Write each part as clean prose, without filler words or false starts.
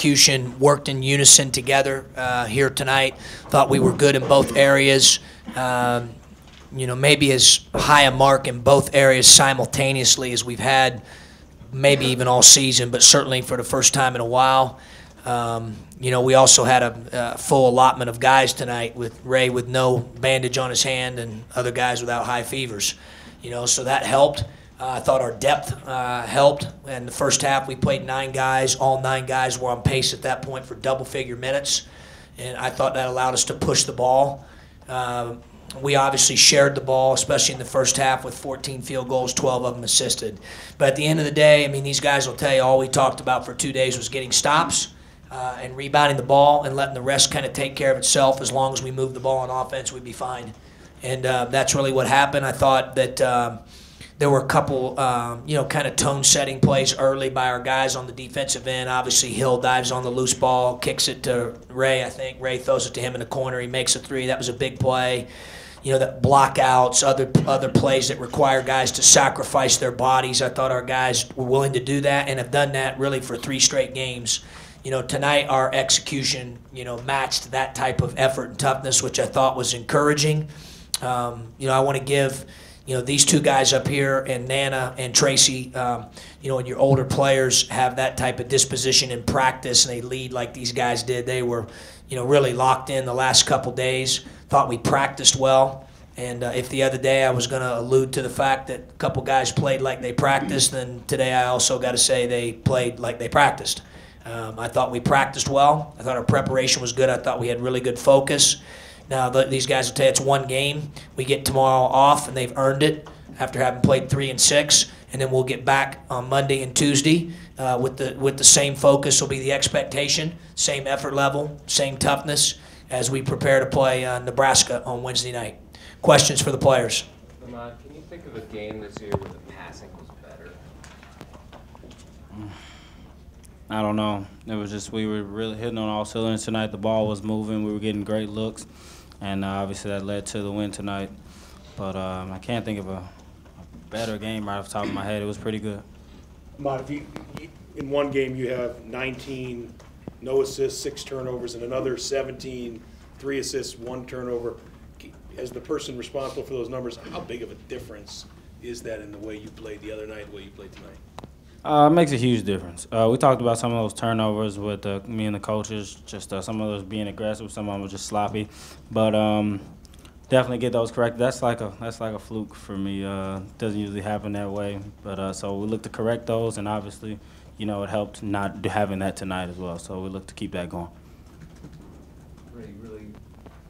execution worked in unison together here tonight. Thought we were good in both areas. Maybe as high a mark in both areas simultaneously as we've had maybe even all season, but certainly for the first time in a while. We also had a full allotment of guys tonight, with Ray with no bandage on his hand and other guys without high fevers. So that helped. I thought our depth helped. In the first half, we played 9 guys. All 9 guys were on pace at that point for double-figure minutes, and I thought that allowed us to push the ball. We obviously shared the ball, especially in the first half, with 14 field goals, 12 of them assisted. But at the end of the day, these guys will tell you all we talked about for 2 days was getting stops and rebounding the ball and letting the rest kind of take care of itself. As long as we moved the ball on offense, we'd be fine. And that's really what happened. I thought that there were a couple, kind of tone-setting plays early by our guys on the defensive end. Obviously, Hill dives on the loose ball, kicks it to Ray, I think. Ray throws it to him in the corner. He makes a 3. That was a big play. That blockouts, other plays that require guys to sacrifice their bodies. I thought our guys were willing to do that and have done that really for 3 straight games. Tonight our execution, matched that type of effort and toughness, which I thought was encouraging. I want to give, these 2 guys up here and Nana and Tracy, and your older players have that type of disposition in practice, and they lead like these guys did. They were, really locked in the last couple days. Thought we practiced well, and if the other day I was going to allude to the fact that a couple guys played like they practiced, then today I also got to say they played like they practiced. I thought we practiced well. I thought our preparation was good. I thought we had really good focus. Now, these guys will tell you it's 1 game. We get tomorrow off, and they've earned it after having played 3 and 6, and then we'll get back on Monday and Tuesday with the same focus will be the expectation, same effort level, same toughness, as we prepare to play Nebraska on Wednesday night. Questions for the players? Ahmad, can you think of a game this year where the passing was better? I don't know. It was just we were really hitting on all cylinders tonight. The ball was moving. We were getting great looks, and obviously that led to the win tonight. But I can't think of a better game right off the top of my head. It was pretty good. Ahmad, in one game you have 19 no assists, 6 turnovers, and another 17, 3 assists, 1 turnover. As the person responsible for those numbers, how big of a difference is that in the way you played the other night, the way you played tonight? It makes a huge difference. We talked about some of those turnovers with me and the coaches, just some of those being aggressive, some of them were just sloppy. But definitely get those corrected. That's like a fluke for me. Doesn't usually happen that way. But so we look to correct those, and obviously, it helped not having that tonight as well. So we look to keep that going. Really,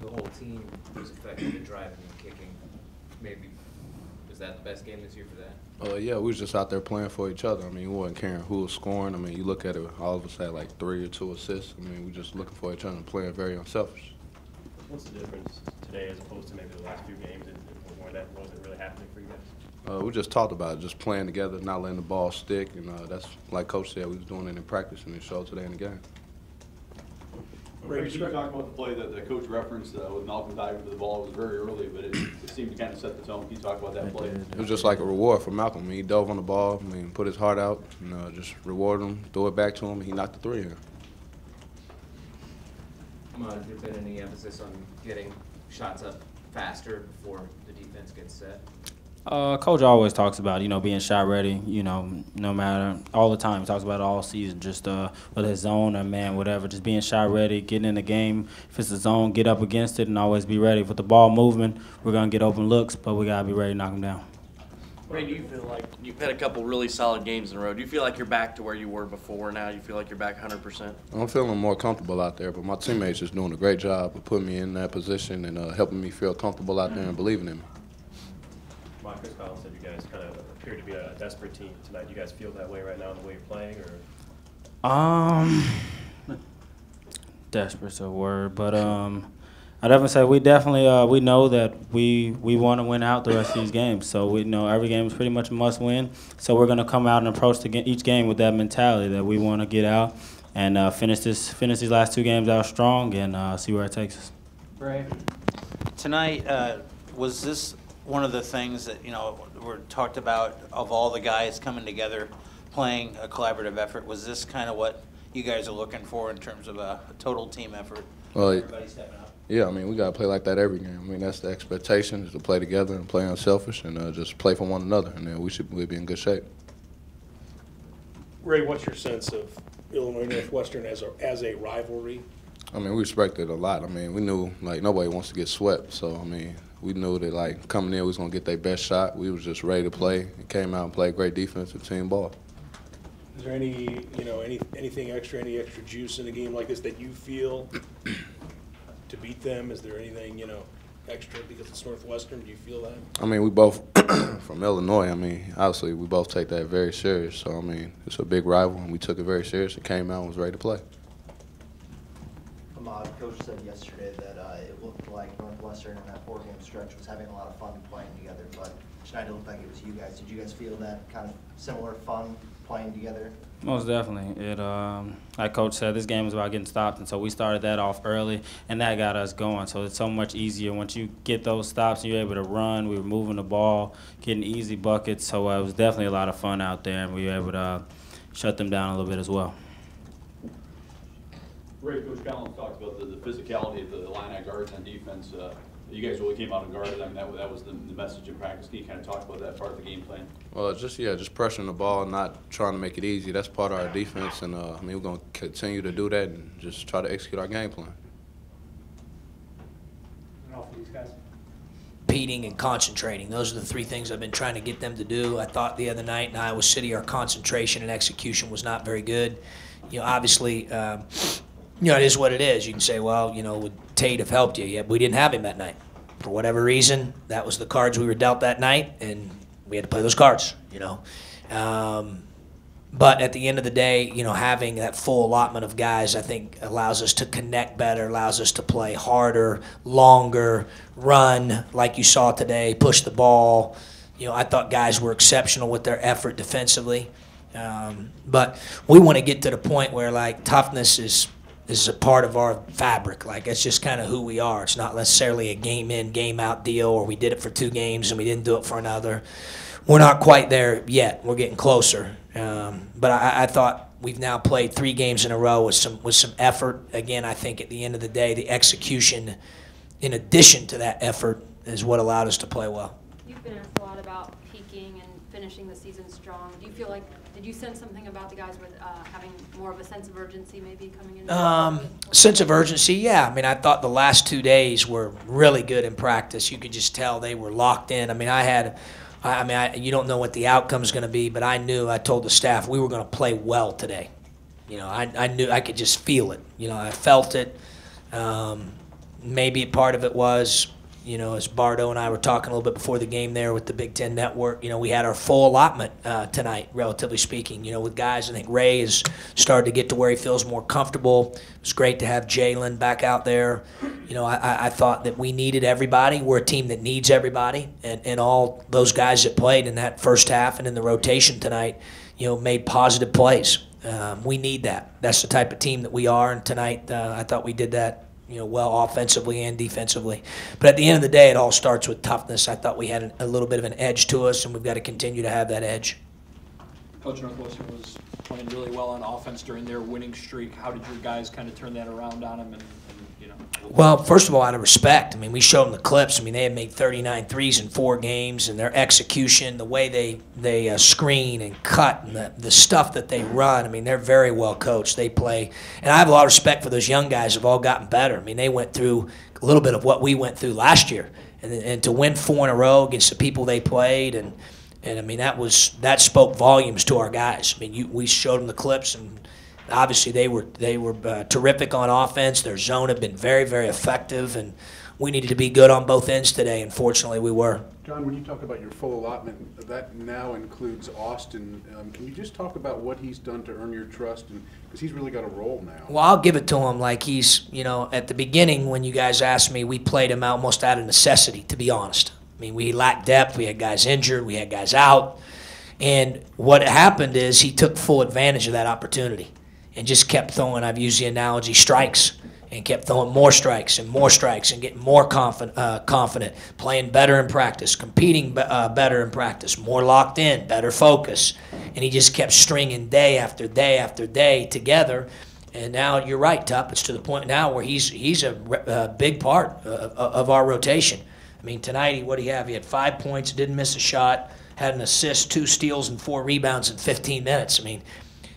the whole team was effective in driving and kicking. Maybe was that the best game this year for that? Yeah, we was just out there playing for each other. We wasn't caring who was scoring. You look at it, all of us had like 3 or 2 assists. We just looking for each other and playing very unselfish. What's the difference today as opposed to maybe the last few games where that wasn't really happening for you guys? We just talked about it, just playing together, not letting the ball stick, and that's like Coach said, we was doing it in practice, and it showed today in the game. Ray, you talked about the play that the coach referenced with Malcolm diving to the ball. It was very early, but it seemed to kind of set the tone. Can you talk about that play? It was just like a reward for Malcolm. He dove on the ball, put his heart out, and just reward him, throw it back to him, and he knocked the 3 in. Has there been any emphasis on getting shots up faster before the defense gets set? Coach always talks about, being shot ready, no matter, all the time. He talks about it all season, just whether it's zone or man, whatever, just being shot ready, getting in the game. If it's a zone, get up against it and always be ready. With the ball moving, we're going to get open looks, but we got to be ready to knock them down. Ray, do you feel like you've had a couple really solid games in a row? Do you feel like you're back to where you were before now? You feel like you're back 100%? I'm feeling more comfortable out there, but my teammates just doing a great job of putting me in that position and helping me feel comfortable out there and believing in me. Chris Collins said you guys kind of appeared to be a desperate team tonight. Do you guys feel that way right now in the way you're playing, or? Desperate's a word, but I definitely say we know that we want to win out the rest of these games. So we know every game is pretty much a must win. So we're going to come out and approach each game with that mentality that we want to get out and finish these last 2 games out strong and see where it takes us. Ray, tonight was this one of the things that were talked about of all the guys coming together, playing a collaborative effort? Was this kind of what you guys are looking for in terms of a total team effort? Well, Everybody stepping up. yeah, I mean, we got to play like that every game. I mean, that's the expectation, is to play together and play unselfish and just play for one another, and then we'll be in good shape. Ray, what's your sense of Illinois Northwestern as a rivalry? I mean, we respect it a lot. I mean, we knew, like, nobody wants to get swept. So, I mean, we knew that, like, coming in, we was going to get their best shot. We was just ready to play. And came out and played great defense and team ball. Is there anything extra, any extra juice in a game like this that you feel to beat them? Is there anything, extra because it's Northwestern? Do you feel that? I mean, we both from Illinois. I mean, obviously, we both take that very serious. So, I mean, it's a big rival, and we took it very serious and came out and was ready to play. Ahmad, Coach said yesterday that it looked like Northwestern in that 4-game stretch was having a lot of fun playing together, but tonight it looked like it was you guys. Did you guys feel that kind of similar fun playing together? Most definitely. Like Coach said, this game was about getting stopped, and so we started that off early, and that got us going. So it's so much easier once you get those stops and you're able to run. We were moving the ball, getting easy buckets, so it was definitely a lot of fun out there, and we were able to shut them down a little bit as well. Ray, Coach Collins talked about the physicality of the Illini guards on defense. You guys really came out and guarded. I mean, that was the message in practice. Can you kind of talk about that part of the game plan? Well, just pressuring the ball, not trying to make it easy. That's part of our defense, and I mean, we're going to continue to do that and just try to execute our game plan. And all for these guys. Competing and concentrating. Those are the three things I've been trying to get them to do. I thought the other night in Iowa City our concentration and execution was not very good. Obviously, it is what it is. You can say, well, would Tate have helped you? Yeah, we didn't have him that night. For whatever reason, that was the cards we were dealt that night, and we had to play those cards, But at the end of the day, having that full allotment of guys, I think, allows us to connect better, allows us to play harder, longer, run like you saw today, push the ball. I thought guys were exceptional with their effort defensively. But we want to get to the point where, like, toughness is a part of our fabric. Like, it's just kind of who we are. It's not necessarily a game-in, game-out deal, or we did it for 2 games and we didn't do it for another. We're not quite there yet. We're getting closer. But I thought we've now played 3 games in a row with some effort. Again, I think at the end of the day, the execution, in addition to that effort, is what allowed us to play well. You've been asked a lot about peaking and finishing the season strong. Do you feel like, did you sense something about the guys with having more of a sense of urgency maybe coming in? Sense of urgency, yeah. I mean, I thought the last 2 days were really good in practice. You could just tell they were locked in. I mean, you don't know what the outcome's going to be, but I told the staff we were going to play well today. I knew, I could just feel it. I felt it. Maybe part of it was, as Bardo and I were talking a little bit before the game there with the Big Ten Network, we had our full allotment tonight, relatively speaking, with guys. I think Ray has started to get to where he feels more comfortable. It's great to have Jalen back out there. I thought that we needed everybody. We're a team that needs everybody, and all those guys that played in that first half and in the rotation tonight, made positive plays. We need that. That's the type of team that we are, and tonight I thought we did that well offensively and defensively. But at the end of the day, it all starts with toughness. I thought we had a little bit of an edge to us, and we've got to continue to have that edge. Coach, Northwestern was playing really well on offense during their winning streak. How did your guys kind of turn that around on them? Well, first of all, out of respect, I mean, we showed them the clips. I mean, they had made 39 threes in 4 games, and their execution, the way they screen and cut, and the stuff that they run, I mean, they're very well coached. They play, and I have a lot of respect for those young guys who've all gotten better. I mean, they went through a little bit of what we went through last year, and to win 4 in a row against the people they played, and I mean, that spoke volumes to our guys. I mean, we showed them the clips, and obviously they were terrific on offense. Their zone had been very, very effective, and we needed to be good on both ends today. Unfortunately, we were. John, when you talk about your full allotment, that now includes Austin. Can you just talk about what he's done to earn your trust? Because he's really got a role now. Well, I'll give it to him. Like, he's, at the beginning when you guys asked me, we played him almost out of necessity, to be honest. I mean, we lacked depth. We had guys injured. We had guys out. And what happened is he took full advantage of that opportunity and just kept throwing, I've used the analogy, strikes. and kept throwing more strikes and getting more confident, playing better in practice, competing better in practice, more locked in, better focus. And he just kept stringing day after day after day together. And now you're right, Tup. It's to the point now where he's a big part of our rotation. I mean, tonight, what did he have? He had 5 points, didn't miss a shot, had an assist, 2 steals, and 4 rebounds in 15 minutes. I mean,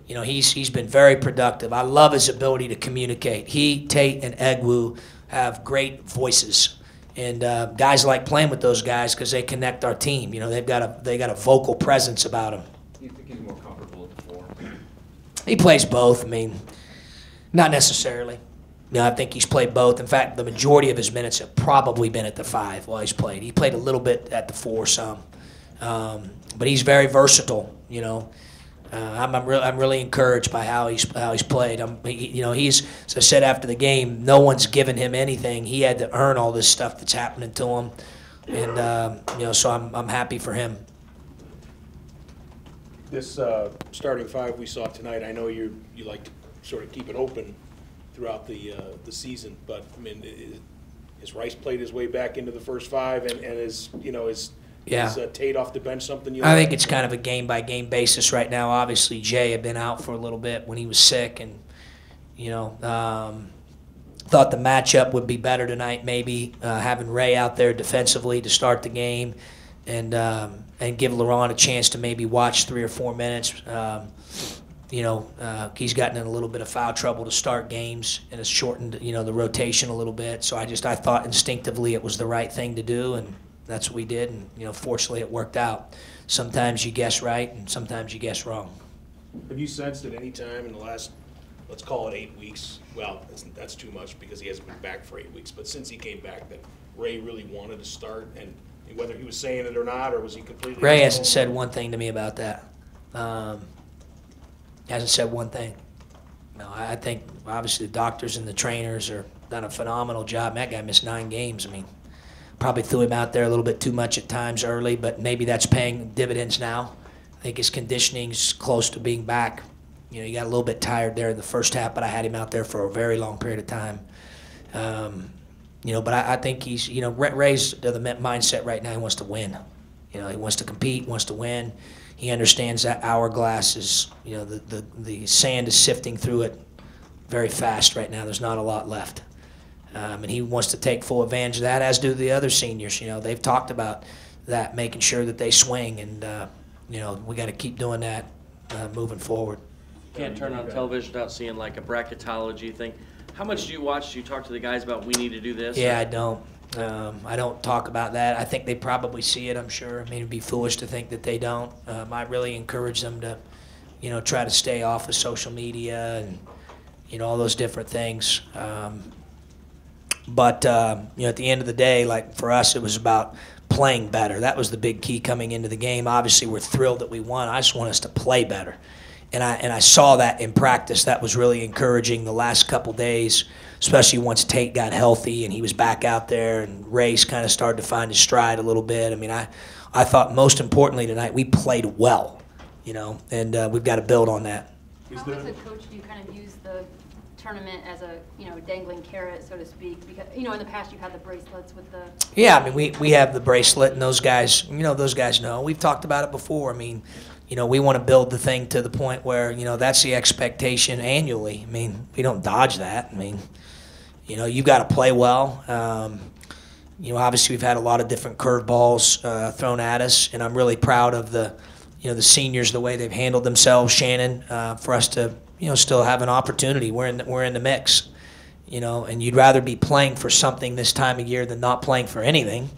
you know, he's been very productive. I love his ability to communicate. He, Tate, and Egwu have great voices, and guys like playing with those guys because they connect our team. You know, they got a vocal presence about them. Do you think he's more comfortable at the 4? He plays both. I mean, not necessarily. No, I think he's played both. In fact, the majority of his minutes have probably been at the 5 while he's played. He played a little bit at the 4 some, but he's very versatile. You know, I'm really encouraged by how he's played. You know, as I said after the game, no one's given him anything. He had to earn all this stuff that's happening to him, and you know, so I'm happy for him. This starting 5 we saw tonight, I know you like to sort of keep it open throughout the season, but I mean, has Rice played his way back into the first 5, and is Tate off the bench something you? I think it's kind of a game-by-game basis right now. Obviously, Jay had been out for a little bit when he was sick, and you know, thought the matchup would be better tonight. Maybe having Ray out there defensively to start the game, and give Laurent a chance to maybe watch 3 or 4 minutes. You know, he's gotten in a little bit of foul trouble to start games, and it's shortened, you know, the rotation a little bit. So I thought instinctively it was the right thing to do, and that's what we did. And you know, fortunately it worked out. Sometimes you guess right, and sometimes you guess wrong. Have you sensed at any time in the last, let's call it 8 weeks? Well, that's too much because he hasn't been back for 8 weeks. But since he came back, that Ray really wanted to start, and whether he was saying it or not, or was he completely? Ray hasn't said one thing to me about that. Hasn't said one thing. No, I think obviously the doctors and the trainers are done a phenomenal job. That guy missed 9 games. I mean, probably threw him out there a little bit too much at times early, but maybe that's paying dividends now. I think his conditioning's close to being back. You know, he got a little bit tired there in the first half, but I had him out there for a very long period of time. You know, but I think he's, you know, Ray's the mindset right now. He wants to win. You know, he wants to compete, wants to win. He understands that hourglass is, you know, the sand is sifting through it very fast right now. There's not a lot left. And he wants to take full advantage of that, as do the other seniors. You know, they've talked about that, making sure that they swing, and, you know, we got to keep doing that moving forward. Can't turn on television without seeing like a bracketology thing. How much do you watch? Do you talk to the guys about we need to do this? Yeah, I don't. I don't talk about that. I think they probably see it, I'm sure. I mean, it'd be foolish to think that they don't. I really encourage them to, you know, try to stay off of social media and, you know, all those different things. But, you know, at the end of the day, like for us, it was about playing better. That was the big key coming into the game. Obviously, we're thrilled that we won. I just want us to play better. And I saw that in practice. That was really encouraging the last couple days, especially once Tate got healthy and he was back out there and Ray's kind of started to find his stride a little bit. I mean, I thought most importantly tonight we played well, you know, and we've got to build on that. How as a coach do you kind of use the tournament as a, you know, dangling carrot, so to speak? Because, you know, in the past you've had the bracelets with the... Yeah, I mean, we have the bracelet, and those guys, you know, those guys know. We've talked about it before. I mean, you know, we want to build the thing to the point where, you know, that's the expectation annually. I mean, we don't dodge that. I mean, you know, you've got to play well. You know, obviously we've had a lot of different curveballs thrown at us, and I'm really proud of the, you know, the seniors, the way they've handled themselves, Shannon, for us to, you know, still have an opportunity. We're in the mix, you know, and you'd rather be playing for something this time of year than not playing for anything.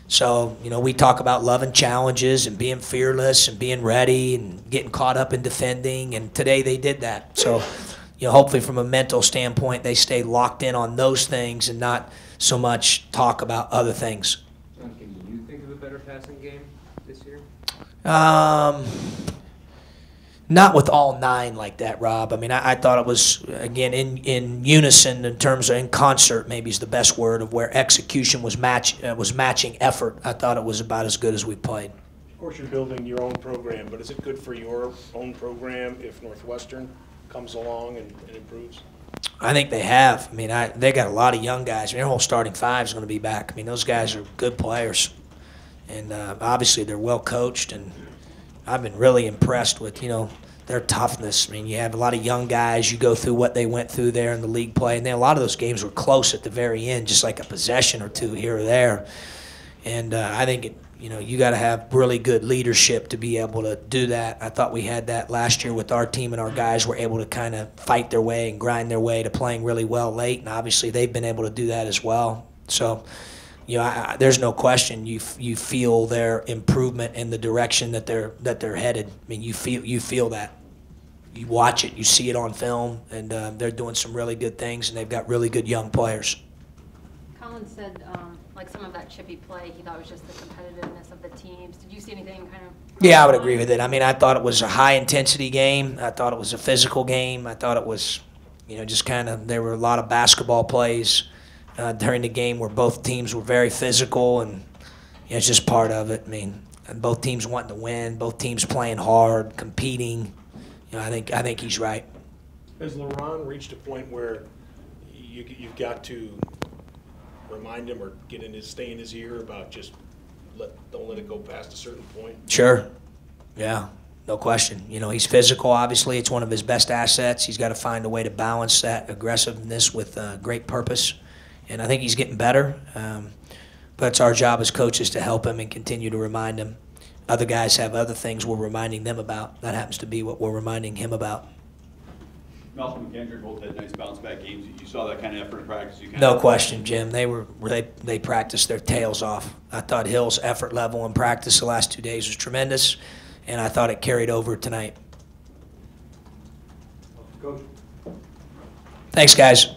So, you know, we talk about loving challenges and being fearless and being ready and getting caught up in defending, and today they did that. So, you know, hopefully from a mental standpoint, they stay locked in on those things and not so much talk about other things. John, can you think of a better passing game this year? Not with all 9 like that, Rob. I mean, I thought it was, again, in unison in terms of, in concert maybe is the best word, of where execution was matching effort. I thought it was about as good as we played. Of course, you're building your own program, but is it good for your own program if Northwestern comes along and improves? I think they have. I mean, they got a lot of young guys. I mean, their whole starting five is going to be back. I mean, those guys are good players, and obviously they're well coached. And I've been really impressed with their toughness. I mean, you have a lot of young guys. You go through what they went through there in the league play, and then a lot of those games were close at the very end, just like a possession or two here or there. And I think you got to have really good leadership to be able to do that. I thought we had that last year with our team, and our guys were able to kind of fight their way and grind their way to playing really well late, and obviously they've been able to do that as well. So, there's no question you feel their improvement in the direction that they're headed. I mean, you feel that. You watch it, you see it on film, and they're doing some really good things, and they've got really good young players. Colin said, like some of that chippy play, he thought was just the competitiveness of the teams. Did you see anything kind of? Yeah, I would agree with it. I mean, I thought it was a high-intensity game. I thought it was a physical game. I thought it was, just kind of there were a lot of basketball plays during the game where both teams were very physical, and it's just part of it. I mean, both teams wanting to win, both teams playing hard, competing. I think he's right. Has LeBron reached a point where you've got to remind him or stay in his ear about just don't let it go past a certain point? Sure. Yeah, no question. He's physical, obviously. It's one of his best assets. He's got to find a way to balance that aggressiveness with great purpose. And I think he's getting better. But it's our job as coaches to help him and continue to remind him. Other guys have other things we're reminding them about. That happens to be what we're reminding him about. Malcolm and Kendrick both had nice bounce-back games. You saw that kind of effort in practice? No question, Jim. They practiced their tails off. I thought Hill's effort level in practice the last 2 days was tremendous, and I thought it carried over tonight. Coach. Thanks, guys.